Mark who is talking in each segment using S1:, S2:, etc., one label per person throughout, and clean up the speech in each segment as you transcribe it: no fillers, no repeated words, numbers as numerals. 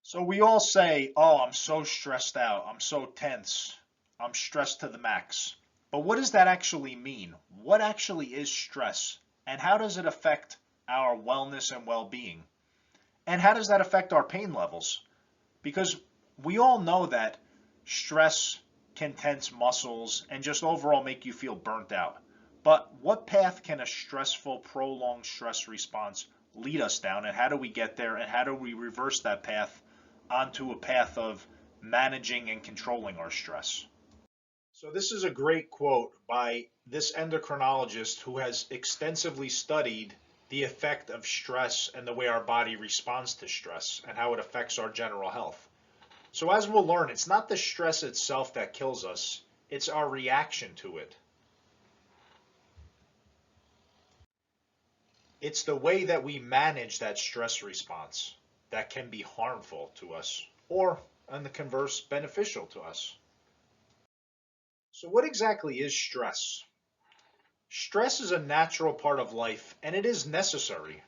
S1: So we all say, oh, I'm so stressed out. I'm so tense. I'm stressed to the max. But what does that actually mean? What actually is stress? And how does it affect our wellness and well-being? And how does that affect our pain levels? Because we all know that stress can tense muscles and just overall make you feel burnt out. But what path can a stressful, prolonged stress response lead us down, and how do we get there, and how do we reverse that path onto a path of managing and controlling our stress? So this is a great quote by this endocrinologist who has extensively studied the effect of stress and the way our body responds to stress and how it affects our general health. So as we'll learn, it's not the stress itself that kills us, it's our reaction to it. It's the way that we manage that stress response that can be harmful to us, or on the converse, beneficial to us. So what exactly is stress? Stress is a natural part of life and it is necessary.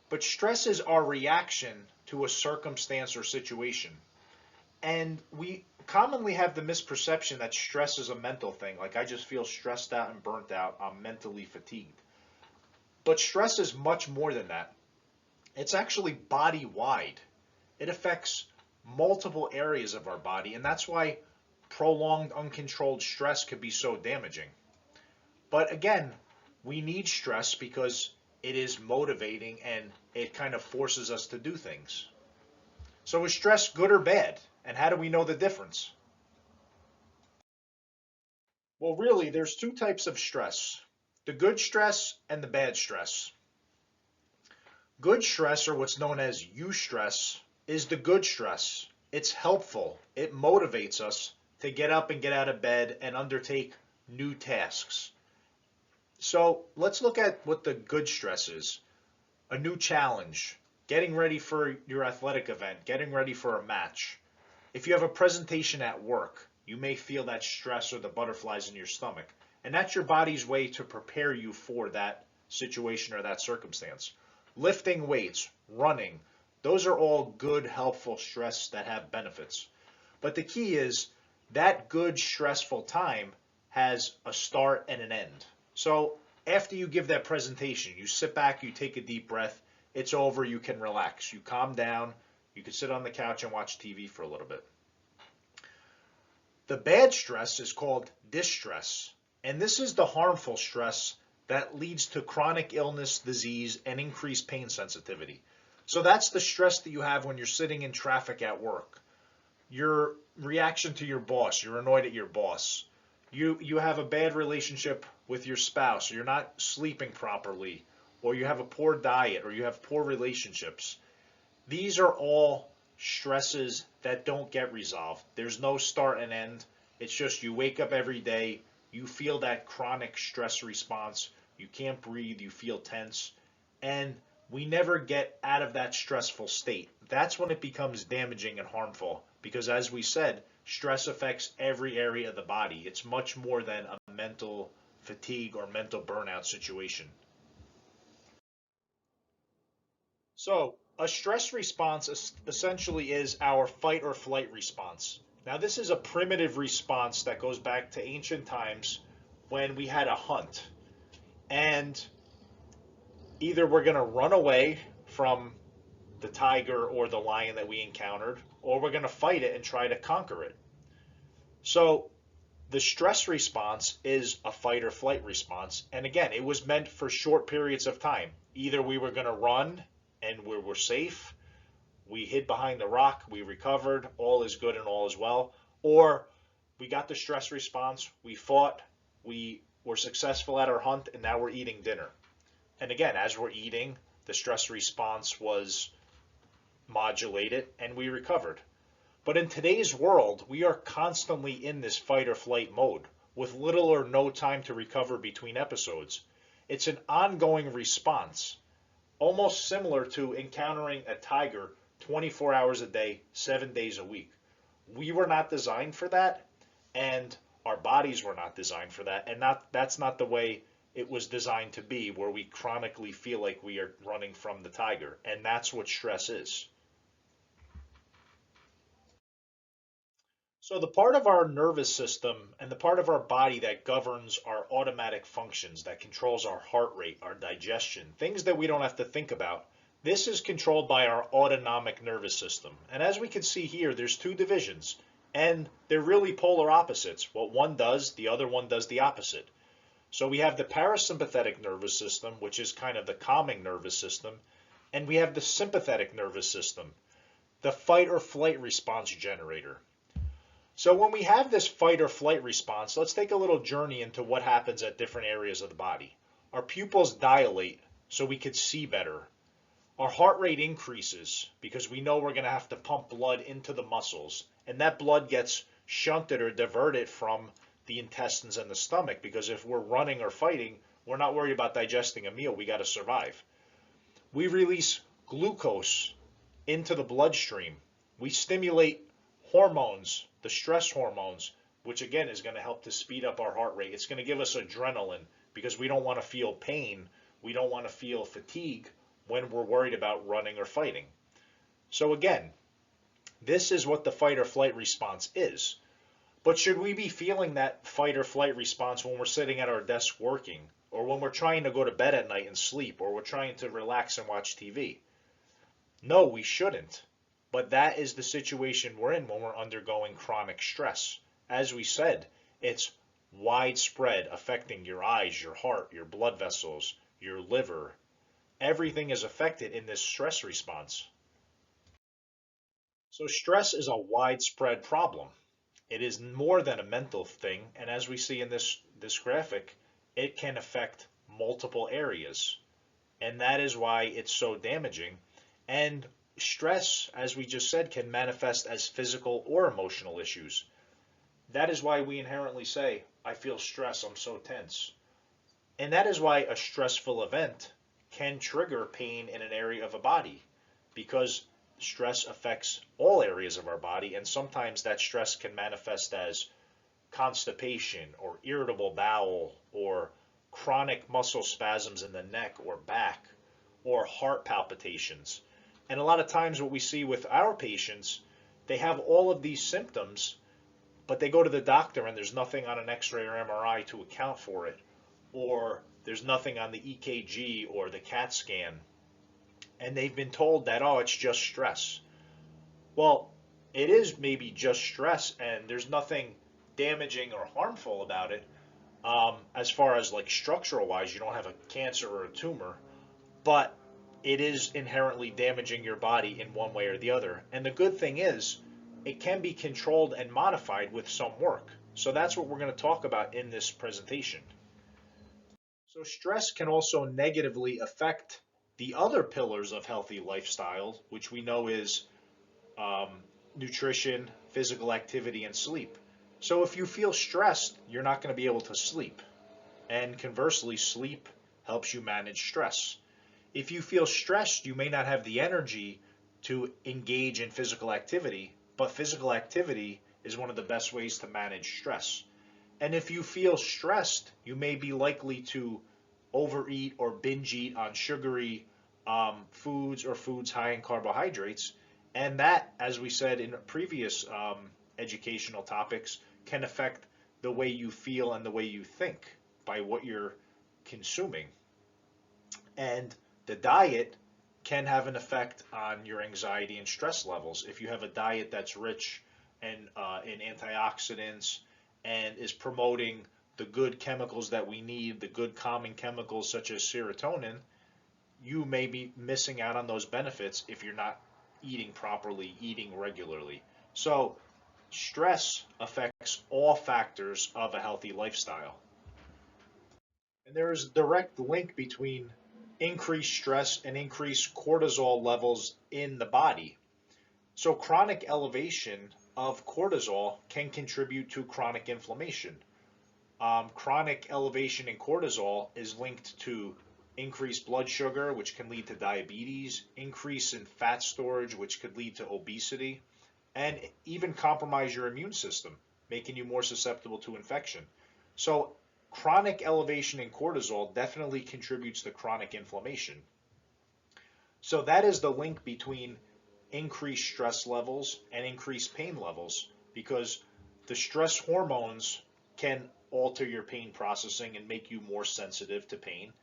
S1: But stress is our reaction to a circumstance or situation. And we commonly have the misperception that stress is a mental thing. Like, I just feel stressed out and burnt out. I'm mentally fatigued. But stress is much more than that. It's actually body wide. It affects multiple areas of our body. And that's why prolonged uncontrolled stress could be so damaging. But again, we need stress because it is motivating and it kind of forces us to do things. So is stress good or bad? And how do we know the difference? Well, really, there's two types of stress, the good stress and the bad stress. Good stress, or what's known as eustress, is the good stress. It's helpful. It motivates us to get up and get out of bed and undertake new tasks. So let's look at what the good stress is. A new challenge, getting ready for your athletic event, getting ready for a match. If you have a presentation at work, you may feel that stress or the butterflies in your stomach. And that's your body's way to prepare you for that situation or that circumstance. Lifting weights, running, those are all good, helpful stress that have benefits. But the key is that good, stressful time has a start and an end. So after you give that presentation, you sit back, you take a deep breath, it's over, you can relax, you calm down, you can sit on the couch and watch TV for a little bit. The bad stress is called distress, and this is the harmful stress that leads to chronic illness, disease, and increased pain sensitivity. So that's the stress that you have when you're sitting in traffic at work. Your reaction to your boss, you're annoyed at your boss. You have a bad relationship with your spouse, or you're not sleeping properly, or you have a poor diet, or you have poor relationships. These are all stresses that don't get resolved. There's no start and end. It's just you wake up every day, you feel that chronic stress response, you can't breathe, you feel tense, and we never get out of that stressful state. That's when it becomes damaging and harmful because, as we said, stress affects every area of the body. It's much more than a mental fatigue or mental burnout situation. So, a stress response essentially is our fight or flight response. Now, this is a primitive response that goes back to ancient times when we had a hunt. And either we're going to run away from the tiger or the lion that we encountered, or we're going to fight it and try to conquer it. So the stress response is a fight or flight response. And again, it was meant for short periods of time. Either we were going to run and we were safe, we hid behind the rock, we recovered, all is good and all is well, or we got the stress response, we fought, we were successful at our hunt, and now we're eating dinner. And again, as we're eating, the stress response was modulated and we recovered. But in today's world, we are constantly in this fight or flight mode with little or no time to recover between episodes. It's an ongoing response, almost similar to encountering a tiger 24 hours a day, 7 days a week. We were not designed for that, and our bodies were not designed for that, and that's not the way it was designed to be, where we chronically feel like we are running from the tiger, and that's what stress is. So the part of our nervous system and the part of our body that governs our automatic functions, that controls our heart rate, our digestion, things that we don't have to think about, this is controlled by our autonomic nervous system. And as we can see here, there's two divisions, and they're really polar opposites. What one does, the other one does the opposite. So we have the parasympathetic nervous system, which is kind of the calming nervous system, and we have the sympathetic nervous system, the fight or flight response generator. So when we have this fight or flight response, let's take a little journey into what happens at different areas of the body. Our pupils dilate so we could see better. Our heart rate increases because we know we're going to have to pump blood into the muscles, and that blood gets shunted or diverted from the intestines and the stomach, because if we're running or fighting, we're not worried about digesting a meal. We got to survive. We release glucose into the bloodstream. We stimulate hormones, the stress hormones, which again is going to help to speed up our heart rate. It's going to give us adrenaline because we don't want to feel pain. We don't want to feel fatigue when we're worried about running or fighting. So again, this is what the fight or flight response is. But should we be feeling that fight or flight response when we're sitting at our desk working, or when we're trying to go to bed at night and sleep, or we're trying to relax and watch TV? No, we shouldn't. But that is the situation we're in when we're undergoing chronic stress. As we said, it's widespread, affecting your eyes, your heart, your blood vessels, your liver. Everything is affected in this stress response. So stress is a widespread problem. It is more than a mental thing, and as we see in this graphic, it can affect multiple areas. And that is why it's so damaging. And stress, as we just said, can manifest as physical or emotional issues. That is why we inherently say, I feel stress, I'm so tense. And that is why a stressful event can trigger pain in an area of a body, because stress affects all areas of our body, and sometimes that stress can manifest as constipation or irritable bowel or chronic muscle spasms in the neck or back or heart palpitations. And a lot of times what we see with our patients, they have all of these symptoms, but they go to the doctor and there's nothing on an X-ray or MRI to account for it, or there's nothing on the EKG or the CAT scan, and they've been told that, oh, it's just stress. Well, it is maybe just stress, and there's nothing damaging or harmful about it. As far as like structural wise, you don't have a cancer or a tumor, but it is inherently damaging your body in one way or the other. And the good thing is, it can be controlled and modified with some work. So that's what we're going to talk about in this presentation. So stress can also negatively affect the other pillars of healthy lifestyle, which we know is um, nutrition, physical activity, and sleep. So if you feel stressed, you're not going to be able to sleep. And conversely, sleep helps you manage stress. If you feel stressed, you may not have the energy to engage in physical activity, but physical activity is one of the best ways to manage stress. And if you feel stressed, you may be likely to overeat or binge eat on sugary foods or foods high in carbohydrates. And that, as we said in previous educational topics, can affect the way you feel and the way you think by what you're consuming. And the diet can have an effect on your anxiety and stress levels. If you have a diet that's rich in antioxidants and is promoting the good chemicals that we need, the good calming chemicals such as serotonin, you may be missing out on those benefits if you're not eating properly, eating regularly. So stress affects all factors of a healthy lifestyle. And there is a direct link between increased stress and increased cortisol levels in the body. So chronic elevation of cortisol can contribute to chronic inflammation. Chronic elevation in cortisol is linked to increased blood sugar, which can lead to diabetes, increase in fat storage, which could lead to obesity, and even compromise your immune system, making you more susceptible to infection. So chronic elevation in cortisol definitely contributes to chronic inflammation. So that is the link between increased stress levels and increased pain levels, because The stress hormones can alter your pain processing and make you more sensitive to pain.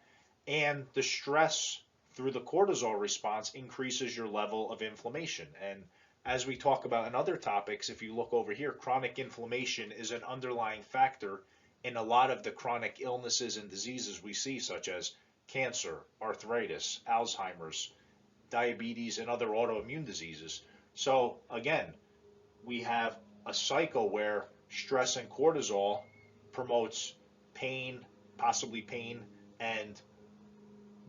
S1: And the stress through the cortisol response increases your level of inflammation. And as we talk about in other topics, if you look over here, chronic inflammation is an underlying factor in a lot of the chronic illnesses and diseases we see, such as cancer, arthritis, Alzheimer's, diabetes, and other autoimmune diseases. So again, we have a cycle where stress and cortisol promotes pain, possibly pain, and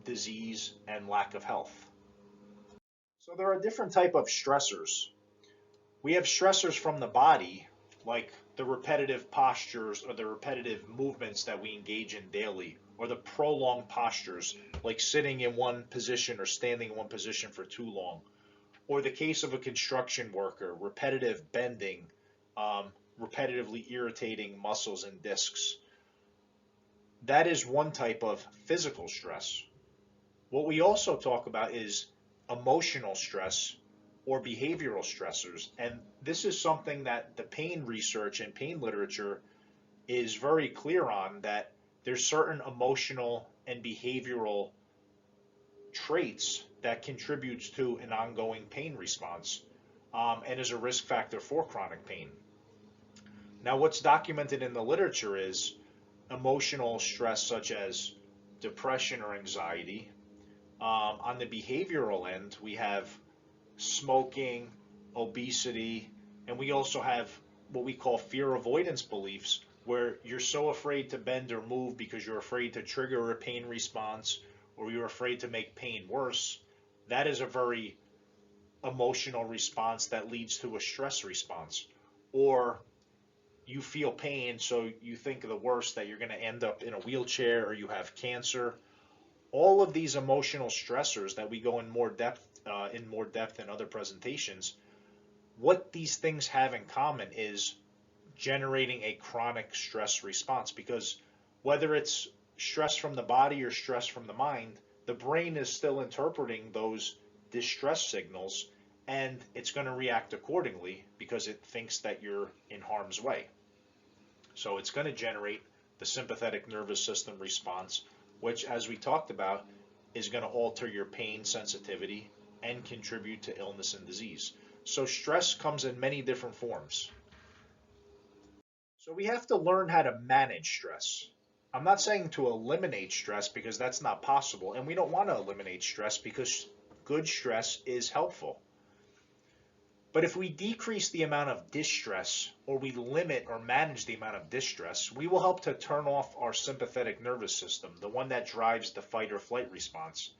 S1: disease and lack of health. So there are different type of stressors. We have stressors from the body, like the repetitive postures or the repetitive movements that we engage in daily, or the prolonged postures, like sitting in one position or standing in one position for too long, or the case of a construction worker, repetitive bending, repetitively irritating muscles and discs. That is one type of physical stress. What we also talk about is emotional stress or behavioral stressors. And this is something that the pain research and pain literature is very clear on, that there's certain emotional and behavioral traits that contributes to an ongoing pain response and is a risk factor for chronic pain. Now, what's documented in the literature is emotional stress such as depression or anxiety. On the behavioral end, we have smoking, obesity, and we also have what we call fear avoidance beliefs, where you're so afraid to bend or move because you're afraid to trigger a pain response or you're afraid to make pain worse. That is a very emotional response that leads to a stress response. Or you feel pain, so you think of the worst, that you're going to end up in a wheelchair or you have cancer. All of these emotional stressors that we go in more depth in other presentations, what these things have in common is generating a chronic stress response, because whether it's stress from the body or stress from the mind, the brain is still interpreting those distress signals and it's going to react accordingly because it thinks that you're in harm's way. So it's going to generate the sympathetic nervous system response, which, as we talked about, is going to alter your pain sensitivity and contribute to illness and disease. So stress comes in many different forms. So we have to learn how to manage stress. I'm not saying to eliminate stress, because that's not possible, and we don't want to eliminate stress because good stress is helpful. But if we decrease the amount of distress, or we limit or manage the amount of distress, we will help to turn off our sympathetic nervous system, the one that drives the fight or flight response.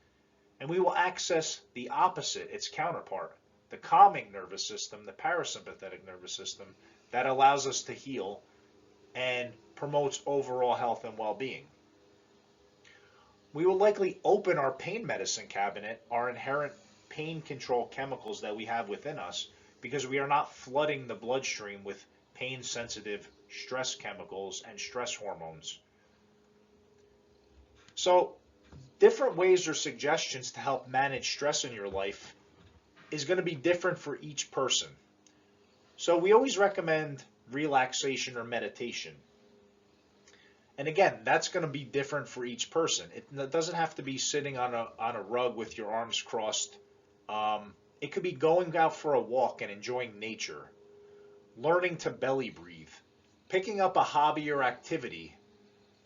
S1: And we will access the opposite, its counterpart, the calming nervous system, the parasympathetic nervous system, that allows us to heal and promotes overall health and well-being. We will likely open our pain medicine cabinet, our inherent pain control chemicals that we have within us, because we are not flooding the bloodstream with pain-sensitive stress chemicals and stress hormones. So, different ways or suggestions to help manage stress in your life is going to be different for each person. So we always recommend relaxation or meditation. And again, that's going to be different for each person. It doesn't have to be sitting on a rug with your arms crossed. It could be going out for a walk and enjoying nature, learning to belly breathe, picking up a hobby or activity,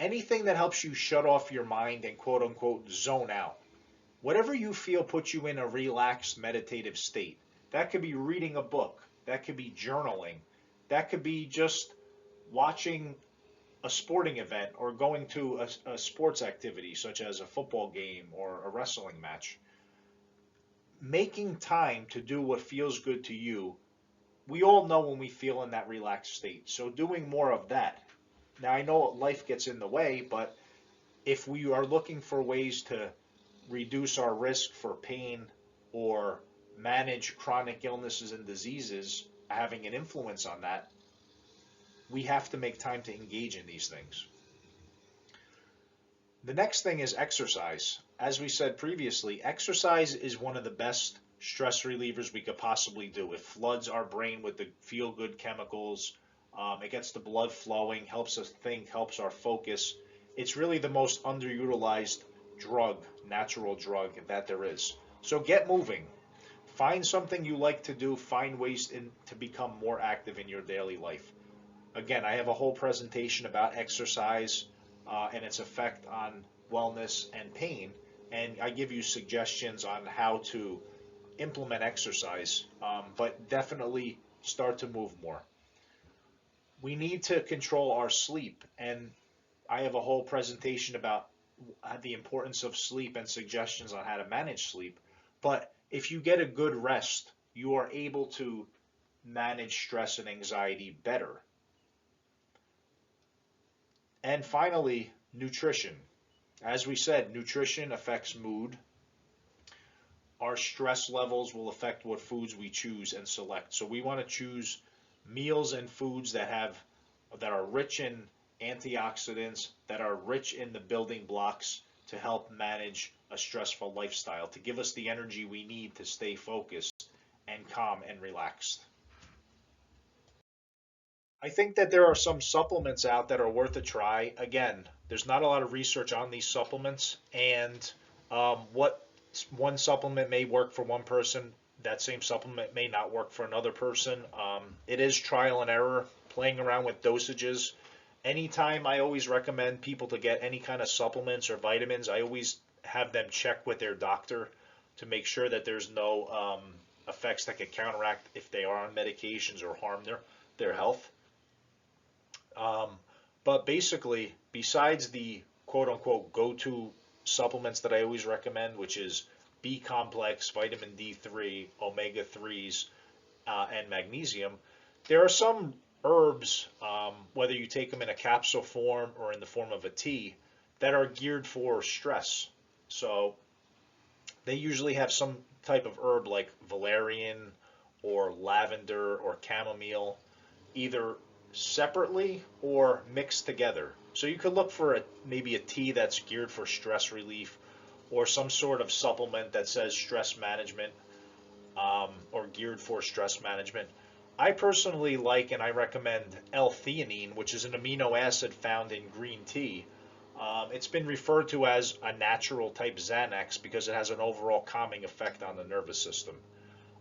S1: anything that helps you shut off your mind and quote unquote zone out. Whatever you feel puts you in a relaxed meditative state. That could be reading a book, that could be journaling, that could be just watching a sporting event or going to a sports activity such as a football game or a wrestling match. Making time to do what feels good to you. We all know when we feel in that relaxed state, so doing more of that. Now, I know life gets in the way, but if we are looking for ways to reduce our risk for pain or manage chronic illnesses and diseases having an influence on that, we have to make time to engage in these things. The next thing is exercise. As we said previously, exercise is one of the best stress relievers we could possibly do. It floods our brain with the feel-good chemicals. It gets the blood flowing, helps us think, helps our focus. It's really the most underutilized drug, natural drug that there is. So get moving. Find something you like to do. Find ways to become more active in your daily life. Again, I have a whole presentation about exercise and its effect on wellness and pain. And I give you suggestions on how to implement exercise, but definitely start to move more. We need to control our sleep, and I have a whole presentation about the importance of sleep and suggestions on how to manage sleep. But if you get a good rest, you are able to manage stress and anxiety better. And finally, nutrition. As we said, nutrition affects mood. Our stress levels will affect what foods we choose and select. So we want to choose meals and foods that are rich in antioxidants, that are rich in the building blocks to help manage a stressful lifestyle, to give us the energy we need to stay focused and calm and relaxed. I think that there are some supplements out that are worth a try. Again, there's not a lot of research on these supplements, and what one supplement may work for one person, that same supplement may not work for another person. It is trial and error, playing around with dosages. Anytime I always recommend people to get any kind of supplements or vitamins, I always have them check with their doctor to make sure that there's no effects that could counteract if they are on medications or harm their health. Um, but basically, besides the quote unquote go to supplements that I always recommend, which is B complex, vitamin D3, omega 3s, and magnesium, there are some herbs, whether you take them in a capsule form or in the form of a tea, that are geared for stress. So they usually have some type of herb like valerian or lavender or chamomile, either separately or mixed together. So you could look for maybe a tea that's geared for stress relief or some sort of supplement that says stress management, or geared for stress management. I personally like and I recommend L-theanine, which is an amino acid found in green tea. It's been referred to as a natural type Xanax because it has an overall calming effect on the nervous system.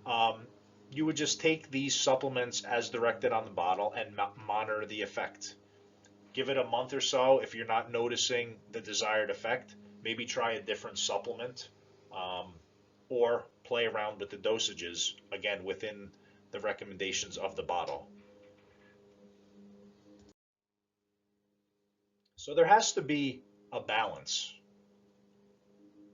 S1: Um, you would just take these supplements as directed on the bottle and monitor the effect. Give it a month or so. If you're not noticing the desired effect, maybe try a different supplement, um, or play around with the dosages, again, within the recommendations of the bottle. So there has to be a balance.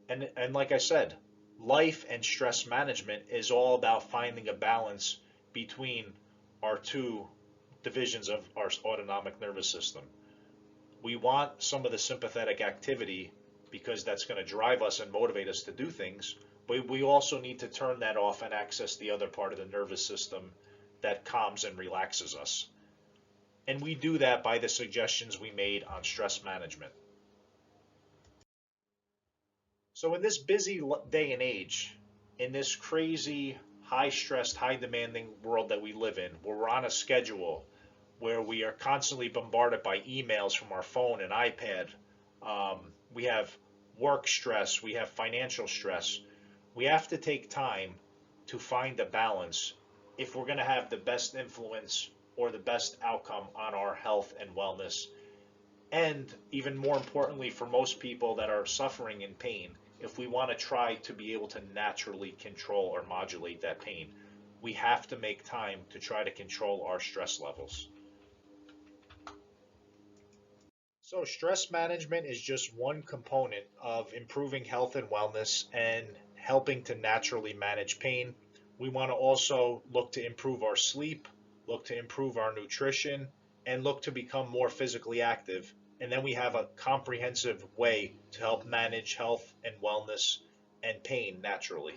S1: And like I said, life and stress management is all about finding a balance between our two divisions of our autonomic nervous system. We want some of the sympathetic activity because that's going to drive us and motivate us to do things, but we also need to turn that off and access the other part of the nervous system that calms and relaxes us. And we do that by the suggestions we made on stress management. So in this busy day and age, in this crazy, high stressed, high demanding world that we live in, where we're on a schedule, where we are constantly bombarded by emails from our phone and iPad, we have work stress, we have financial stress, we have to take time to find a balance if we're going to have the best influence or the best outcome on our health and wellness. And even more importantly, for most people that are suffering in pain, if we want to try to be able to naturally control or modulate that pain, we have to make time to try to control our stress levels. So, stress management is just one component of improving health and wellness and helping to naturally manage pain. We want to also look to improve our sleep, look to improve our nutrition, and look to become more physically active. And then we have a comprehensive way to help manage health and wellness and pain naturally.